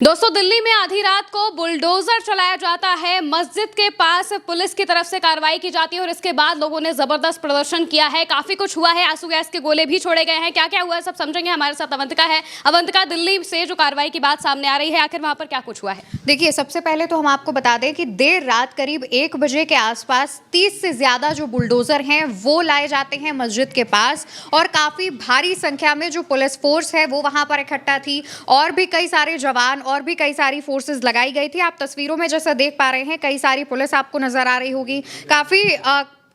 दोस्तों, दिल्ली में आधी रात को बुलडोजर चलाया जाता है। मस्जिद के पास पुलिस की तरफ से कार्रवाई की जाती है और इसके बाद लोगों ने जबरदस्त प्रदर्शन किया है। काफी कुछ हुआ है, आंसू गैस के गोले भी छोड़े गए हैं। क्या क्या हुआ है सब समझेंगे। हमारे साथ अवंतिका है। अवंतिका, दिल्ली से जो कार्रवाई की बात सामने आ रही है, आखिर वहां पर क्या कुछ हुआ है? देखिए, सबसे पहले तो हम आपको बता दें कि देर रात करीब 1 बजे के आसपास 30 से ज़्यादा जो बुलडोज़र हैं वो लाए जाते हैं मस्जिद के पास और काफ़ी भारी संख्या में जो पुलिस फोर्स है वो वहाँ पर इकट्ठा थी और भी कई सारे जवान और भी कई सारी फोर्सेस लगाई गई थी। आप तस्वीरों में जैसा देख पा रहे हैं, कई सारी पुलिस आपको नज़र आ रही होगी। काफ़ी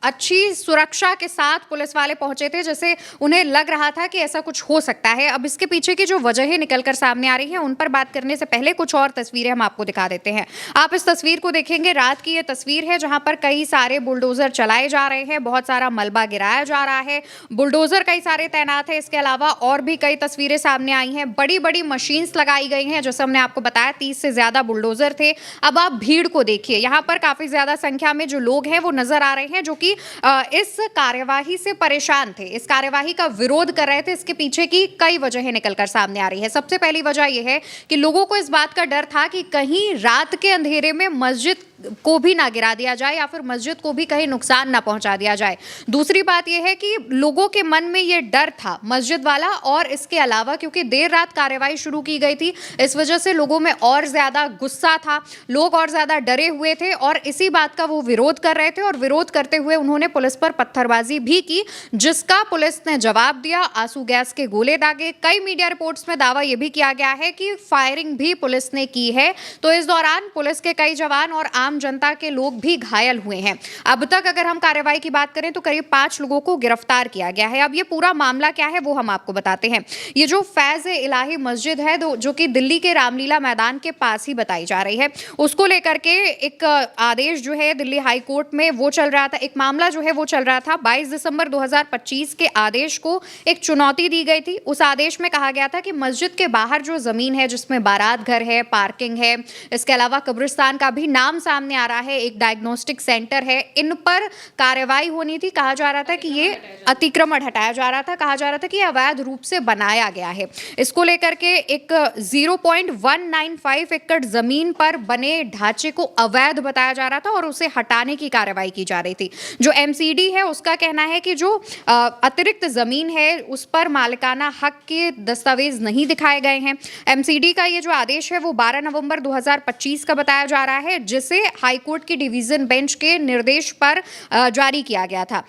अच्छी सुरक्षा के साथ पुलिस वाले पहुंचे थे, जैसे उन्हें लग रहा था कि ऐसा कुछ हो सकता है। अब इसके पीछे की जो वजहें निकलकर सामने आ रही हैं उन पर बात करने से पहले कुछ और तस्वीरें हम आपको दिखा देते हैं। आप इस तस्वीर को देखेंगे, रात की ये तस्वीर है जहां पर कई सारे बुलडोजर चलाए जा रहे हैं, बहुत सारा मलबा गिराया जा रहा है, बुलडोजर कई सारे तैनात है। इसके अलावा और भी कई तस्वीरें सामने आई हैं, बड़ी बड़ी मशीन्स लगाई गई हैं। जैसे हमने आपको बताया 30 से ज्यादा बुलडोजर थे। अब आप भीड़ को देखिए, यहाँ पर काफी ज्यादा संख्या में जो लोग हैं वो नजर आ रहे हैं जो कि इस कार्यवाही से परेशान थे, इस कार्यवाही का विरोध कर रहे थे। इसके पीछे की कई वजहें निकलकर सामने आ रही है। सबसे पहली वजह यह है कि लोगों को इस बात का डर था कि कहीं रात के अंधेरे में मस्जिद को भी ना गिरा दिया जाए या फिर मस्जिद को भी कहीं नुकसान ना पहुंचा दिया जाए। दूसरी बात यह है कि लोगों के मन में यह डर था मस्जिद वाला, और इसके अलावा क्योंकि देर रात कार्रवाई शुरू की गई थी, इस वजह से लोगों में और ज्यादा गुस्सा था, लोग और ज्यादा डरे हुए थे और इसी बात का वो विरोध कर रहे थे। और विरोध करते हुए उन्होंने पुलिस पर पत्थरबाजी भी की, जिसका पुलिस ने जवाब दिया, आंसू गैस के गोले दागे। कई मीडिया रिपोर्ट्स में दावा यह भी किया गया है कि फायरिंग भी पुलिस ने की है। तो इस दौरान पुलिस के कई जवान और आम जनता के लोग भी घायल हुए हैं। अब तक अगर हम कार्रवाई की बात करें तो करीब 5 लोगों को गिरफ्तार किया गया है। अब ये पूरा मामला क्या है वो हम आपको बताते हैं। ये जो फैज़-ए-इलाही मस्जिद है जो कि दिल्ली के रामलीला मैदान के पास ही बताई जा रही है, उसको लेकर के एक आदेश जो है दिल्ली हाई कोर्ट में वो चल रहा था, एक मामला जो है वो चल रहा था। 22 दिसंबर 2025 के आदेश को एक चुनौती दी गई थी। उस आदेश में कहा गया था कि मस्जिद के बाहर जो जमीन है जिसमें बारात घर है, पार्किंग है, इसके अलावा कब्रिस्तान का भी नाम सामने आ रहा है, एक डायग्नोस्टिक सेंटर है, इन पर कार्रवाई होनी थी। कहा जा रहा था कि ये अतिक्रमण हटाया जा रहा था, कहा जा रहा था कि अवैध रूप से बनाया गया है। इसको लेकर के एक 0.195 एकड़ जमीन पर बने ढांचे को अवैध बताया जा रहा था और उसे हटाने की कार्रवाई की जा रही थी। जो एमसीडी है उसका कहना है कि जो अतिरिक्त जमीन है उस पर मालिकाना हक के दस्तावेज नहीं दिखाए गए हैं। एमसीडी का ये जो आदेश है वो 12 नवंबर 2025 का बताया जा रहा है, जिसे हाईकोर्ट की डिवीजन बेंच के निर्देश पर जारी किया गया था।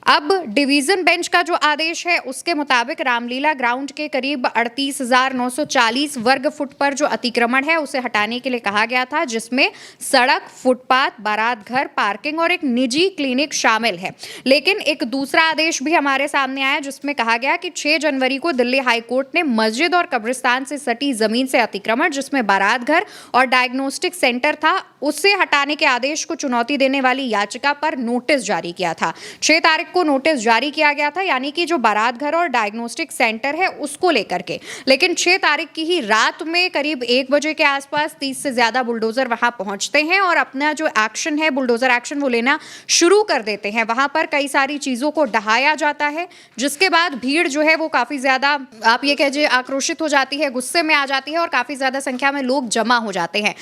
अब डिवीजन बेंच का जो आदेश है उसके मुताबिक रामलीला ग्राउंड के करीब 38,940 वर्ग फुट पर जो अतिक्रमण है उसे हटाने के लिए कहा गया था, जिसमें सड़क, फुटपाथ, बारात घर, पार्किंग और एक निजी क्लिनिक शामिल है। लेकिन एक दूसरा आदेश भी हमारे सामने आया जिसमें कहा गया कि 6 जनवरी को दिल्ली हाईकोर्ट ने मस्जिद और कब्रिस्तान से सटी जमीन से अतिक्रमण, जिसमें बारात घर और डायग्नोस्टिक सेंटर था, उससे हटाने के आदेश को चुनौती देने वाली याचिका पर नोटिस जारी किया था। 6 तारीख को नोटिस जारी किया गया था, यानी कि जो बारात घर और डायग्नोस्टिक सेंटर है उसको लेकर के। लेकिन 6 तारीख की ही रात में करीब 1 बजे के आसपास 30 से ज्यादा बुलडोजर वहां पहुंचते हैं और अपना जो एक्शन है, बुलडोजर एक्शन, वो लेना शुरू कर देते हैं। वहां पर कई सारी चीजों को ढहाया जाता है, जिसके बाद भीड़ जो है वो काफी ज्यादा, आप ये कहिए, आक्रोशित हो जाती है, गुस्से में आ जाती है और काफी ज्यादा संख्या में लोग जमा हो जाते हैं।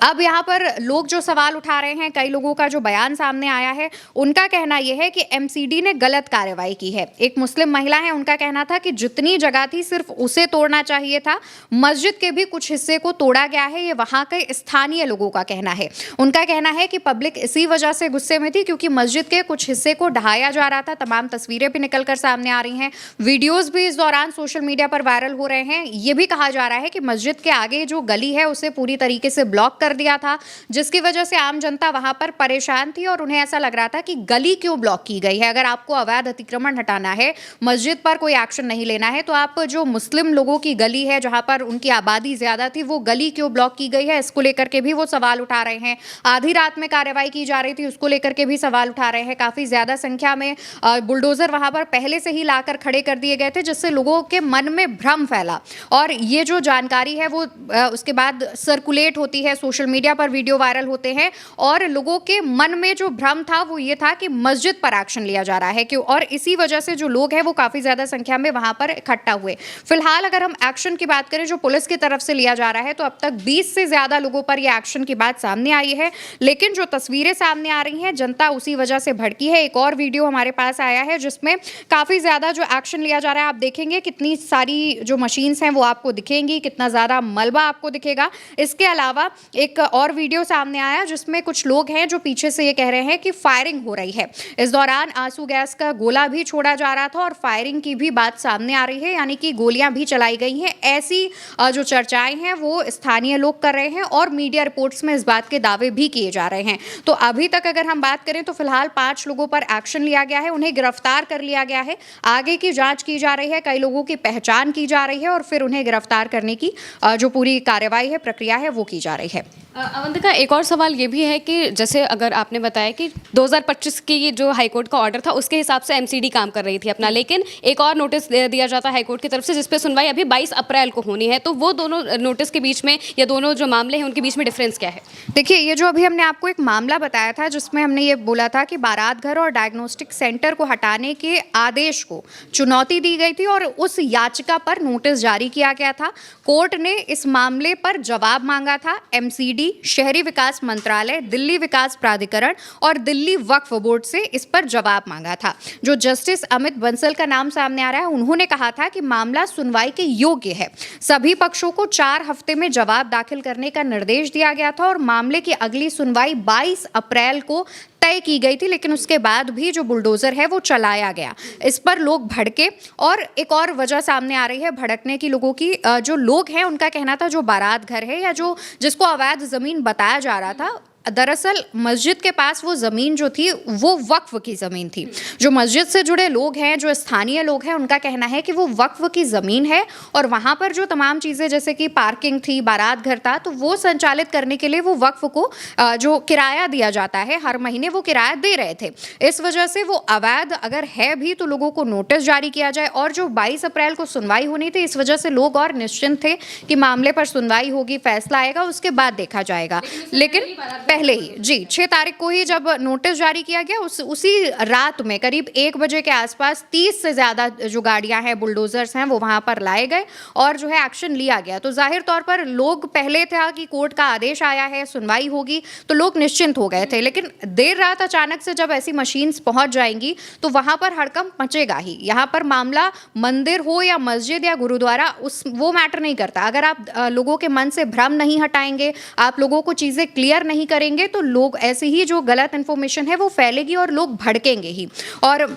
अब यहाँ पर लोग जो सवाल उठा रहे हैं, कई लोगों का जो बयान सामने आया है, उनका कहना यह है कि एमसीडी ने गलत कार्रवाई की है। एक मुस्लिम महिला है, उनका कहना था कि जितनी जगह थी सिर्फ उसे तोड़ना चाहिए था, मस्जिद के भी कुछ हिस्से को तोड़ा गया है, ये वहां के स्थानीय लोगों का कहना है। उनका कहना है कि पब्लिक इसी वजह से गुस्से में थी क्योंकि मस्जिद के कुछ हिस्से को ढहाया जा रहा था। तमाम तस्वीरें भी निकलकर सामने आ रही हैं, वीडियोस भी इस दौरान सोशल मीडिया पर वायरल हो रहे हैं। ये भी कहा जा रहा है कि मस्जिद के आगे जो गली है उसे पूरी तरीके से ब्लॉक कर दिया था, जिसकी वजह से आम जनता वहां पर परेशान थी और उन्हें ऐसा लग रहा था कि गली क्यों ब्लॉक की गई है। अगर आपको अवैध अतिक्रमण हटाना है, मस्जिद पर कोई एक्शन नहीं लेना है, तो आप जो मुस्लिम लोगों की गली है जहां पर उनकी आबादी ज्यादा थी, वो गली क्यों ब्लॉक की गई है, इसको लेकर के भी वो सवाल उठा रहे हैं। आधी रात में कार्रवाई की जा रही थी, उसको लेकर के भी सवाल उठा रहे हैं। काफी ज्यादा संख्या में बुलडोजर वहां पर पहले से ही लाकर खड़े कर दिए गए थे, जिससे लोगों के मन में भ्रम फैला और ये जो जानकारी है वो उसके बाद सर्कुलेट होती है, सोशल मीडिया पर वीडियो वायरल होते हैं और लोगों के मन में जो भ्रम था वो ये था कि मस्जिद पर एक्शन लिया जा रहा है कि और इसी वजह से जो लोग हैं वो काफ़ी ज़्यादा संख्या में वहाँ पर इकट्ठा हुए। फिलहाल अगर हम एक्शन की बात करें जो पुलिस की तरफ से लिया जा रहा है तो अब तक 20 से ज़्यादा लोगों पर ये एक्शन की बात सामने आई है, लेकिन जो तस्वीरें सामने आ रही हैं जनता उसी वजह से भड़की है। एक और वीडियो हमारे पास आया है जिसमें काफ़ी ज़्यादा जो एक्शन लिया जा रहा है, आप देखेंगे कितनी सारी जो मशीन्स हैं वो आपको दिखेंगी, कितना ज़्यादा मलबा आपको दिखेगा। इसके अलावा एक और वीडियो सामने आया जिसमें कुछ लोग हैं जो पीछे से ये कह रहे हैं कि फायरिंग हो रही है। इस दौरान आंसू गैस का गोला भी छोड़ा जा रहा था और फायरिंग की भी बात सामने आ रही है, यानी कि गोलियां भी चलाई गई हैं। ऐसी जो चर्चाएं हैं वो स्थानीय लोग कर रहे हैं और मीडिया रिपोर्ट्स में इस बात के दावे भी किए जा रहे हैं। तो अभी तक अगर हम बात करें तो फिलहाल 5 लोगों पर एक्शन लिया गया है, उन्हें गिरफ्तार कर लिया गया है। आगे की जांच की जा रही है, कई लोगों की पहचान की जा रही है और फिर उन्हें गिरफ्तार करने की जो पूरी कार्रवाई है, प्रक्रिया है, वो की जा रही है। अवंतिका, एक और सवाल ये भी है कि जैसे अगर आपने बताया कि 2025 की ये जो हाईकोर्ट का ऑर्डर था उसके हिसाब से एमसीडी काम कर रही थी अपना, लेकिन एक और नोटिस दिया जाता है हाईकोर्ट की तरफ से जिसपे सुनवाई अभी 22 अप्रैल को होनी है, तो वो दोनों नोटिस के बीच में या दोनों जो मामले हैं उनके बीच में डिफरेंस क्या है? देखिए, ये जो अभी हमने आपको एक मामला बताया था जिसमें हमने ये बोला था कि बारात घर और डायग्नोस्टिक सेंटर को हटाने के आदेश को चुनौती दी गई थी और उस याचिका पर नोटिस जारी किया गया था। कोर्ट ने इस मामले पर जवाब मांगा था। एमसीडी, शहरी विकास मंत्रालय, दिल्ली विकास प्राधिकरण और दिल्ली वक्फ बोर्ड से इस पर जवाब मांगा था। जो जस्टिस अमित बंसल का नाम सामने आ रहा है, उन्होंने कहा था कि मामला सुनवाई के योग्य है। सभी पक्षों को 4 हफ्ते में जवाब दाखिल करने का निर्देश दिया गया था और मामले की अगली सुनवाई 22 अप्रैल को तय की गई थी, लेकिन उसके बाद भी जो बुलडोजर है वो चलाया गया। इस पर लोग भड़के और एक और वजह सामने आ रही है भड़कने की लोगों की। जो लोग हैं उनका कहना था जो बारात घर है या जो जिसको अवैध ज़मीन बताया जा रहा था, दरअसल मस्जिद के पास वो ज़मीन जो थी वो वक्फ की ज़मीन थी। जो मस्जिद से जुड़े लोग हैं, जो स्थानीय लोग हैं, उनका कहना है कि वो वक्फ की ज़मीन है और वहाँ पर जो तमाम चीज़ें जैसे कि पार्किंग थी, बारात घर था, तो वो संचालित करने के लिए वो वक्फ को जो किराया दिया जाता है हर महीने वो किराया दे रहे थे। इस वजह से वो अवैध अगर है भी तो लोगों को नोटिस जारी किया जाए और जो 22 अप्रैल को सुनवाई होनी थी, इस वजह से लोग और निश्चिंत थे कि मामले पर सुनवाई होगी, फैसला आएगा, उसके बाद देखा जाएगा। लेकिन पहले ही 6 तारीख को ही जब नोटिस जारी किया गया, उसी रात में करीब 1 बजे के आसपास 30 से ज़्यादा जो गाड़ियां हैं, बुलडोजर्स हैं, वो वहां पर लाए गए और जो है एक्शन लिया गया। तो जाहिर तौर पर लोग पहले था कि कोर्ट का आदेश आया है, सुनवाई होगी, तो लोग निश्चिंत हो गए थे। लेकिन देर रात अचानक से जब ऐसी मशीन्स पहुंच जाएंगी तो वहां पर हड़कंप मचेगा ही। यहाँ पर मामला मंदिर हो या मस्जिद या गुरुद्वारा, वो मैटर नहीं करता। अगर आप लोगों के मन से भ्रम नहीं हटाएंगे, आप लोगों को चीज़ें क्लियर नहीं करेंगे तो लोग ऐसे ही जो गलत इन्फॉर्मेशन है वो फैलेगी और लोग भड़केंगे ही। और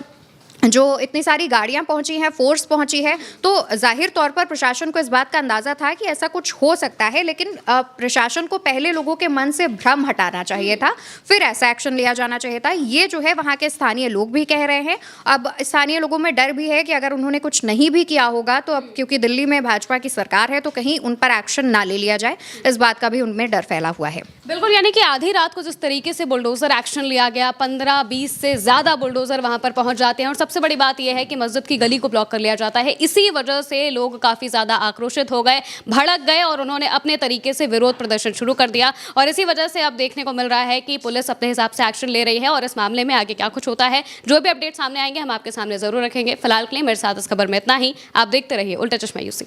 जो इतनी सारी गाड़ियां पहुंची हैं, फोर्स पहुंची है, तो जाहिर तौर पर प्रशासन को इस बात का अंदाज़ा था कि ऐसा कुछ हो सकता है, लेकिन प्रशासन को पहले लोगों के मन से भ्रम हटाना चाहिए था, फिर ऐसा एक्शन लिया जाना चाहिए था। ये जो है वहाँ के स्थानीय लोग भी कह रहे हैं। अब स्थानीय लोगों में डर भी है कि अगर उन्होंने कुछ नहीं भी किया होगा तो अब क्योंकि दिल्ली में भाजपा की सरकार है तो कहीं उन पर एक्शन ना ले लिया जाए, इस बात का भी उनमें डर फैला हुआ है। बिल्कुल, यानी कि आधी रात को जिस तरीके से बुलडोजर एक्शन लिया गया, 15-20 से ज़्यादा बुलडोजर वहाँ पर पहुँच जाते हैं और सबसे बड़ी बात यह है कि मस्जिद की गली को ब्लॉक कर लिया जाता है। इसी वजह से लोग काफ़ी ज़्यादा आक्रोशित हो गए, भड़क गए और उन्होंने अपने तरीके से विरोध प्रदर्शन शुरू कर दिया। और इसी वजह से अब देखने को मिल रहा है कि पुलिस अपने हिसाब से एक्शन ले रही है और इस मामले में आगे क्या कुछ होता है, जो भी अपडेट सामने आएंगे हम आपके सामने ज़रूर रखेंगे। फिलहाल के लिए मेरे साथ इस खबर में इतना ही। आप देखते रहिए उल्टा चश्मा यूसी।